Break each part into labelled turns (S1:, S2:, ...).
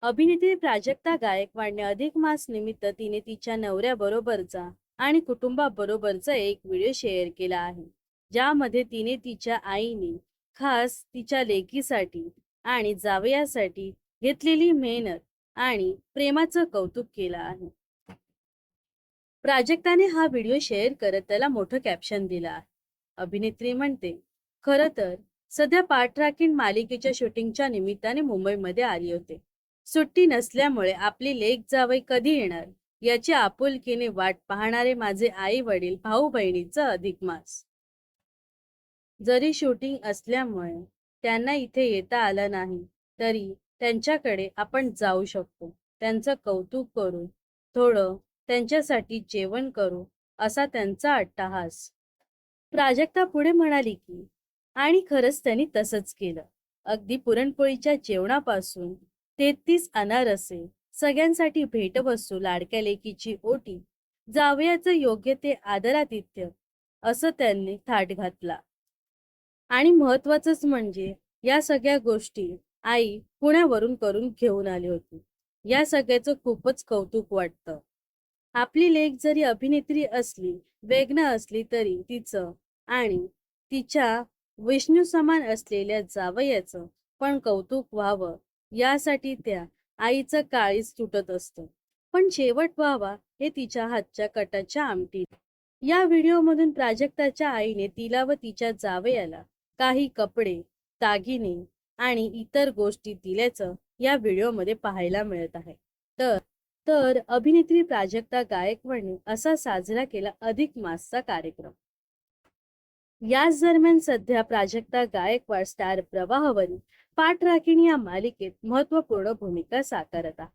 S1: अभिनेत्री प्राजक्ता गायकवाडने अधिक मास निमित्त तिने तिच्या नवऱ्याबरोबरचा आणि कुटुंबाबरोबरचा एक व्हिडिओ शेअर केला आहे, ज्यामध्ये तिने तिच्या आईने खास तिच्या लेकीसाठी आणि जावयासाठी घेतलेली मेहनत आणि प्रेमाचं कौतुक केलं आहे. प्राजक्ताने हा व्हिडिओ शेअर करत त्याला मोठं कॅप्शन दिलं आहे. अभिनेत्री म्हणते, खरं तर सध्या पाठ राखीण मालिकेच्या शूटिंगच्या निमित्ताने मुंबईमध्ये आली होते. सुट्टी नसल्यामुळे आपली लेक जावई कधी येणार याची आपुलकीने वाट पाहणारे माझे आई वडील भाऊ बहिणीचा अधिक मास. जरी शूटिंग असल्यामुळे त्यांना इथे येता आलं नाही, तरी त्यांच्याकडे आपण जाऊ शकतो, त्यांचं कौतुक करू, थोडं त्यांच्यासाठी जेवण करू, असा त्यांचा अट्टाहास. प्राजक्ता पुढे म्हणाली की, आणि खरंच त्यांनी तसंच केलं. अगदी पुरणपोळीच्या जेवणापासून 33 अनारसे, सगळ्यांसाठी भेटवस्तू, लाडक्या लेकीची ओटी, जावयाचं योग्य ते आदरातिथ्य असं त्यांनी थाट घातला. आणि महत्वाचंच म्हणजे या सगळ्या गोष्टी आई पुण्यावरून करून घेऊन आली होती. या सगळ्याचं खूपच कौतुक वाटतं. आपली लेक जरी अभिनेत्री असली, वेगळं असली, तरी तिचं आणि तिच्या विष्णू समान असलेल्या जावयाचं पण कौतुक व्हावं यासाठी त्या आईचं काळीज तुटत असतं. पण शेवट व्हावा हे तिच्या हातच्या कटाच्या आमटीत. या व्हिडिओमधून प्राजक्ताच्या आईने तिला व तिच्या जावयाला काही कपडे, दागिने आणि इतर गोष्टी दिल्याचं या व्हिडिओमध्ये पाहायला मिळत आहे. तर तर अभिनेत्री प्राजक्ता गायकवाडने असा साजरा केला अधिक मासचा कार्यक्रम. याच दरम्यान सध्या प्राजक्ता गायकवाड स्टार प्रवाहावरील पाठ राखीण या मालिकेत महत्त्वपूर्ण भूमिका साकारत आहे.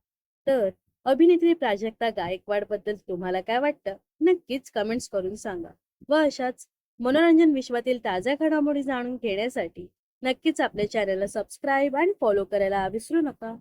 S1: तर अभिनेत्री प्राजक्ता गायकवाड बद्दल तुम्हाला काय वाटतं, नक्कीच कमेंट्स करून सांगा. व अशाच मनोरंजन विश्वातील ताज्या घडामोडी जाणून घेण्यासाठी नक्कीच आपल्या चॅनलला सबस्क्राईब आणि फॉलो करायला विसरू नका.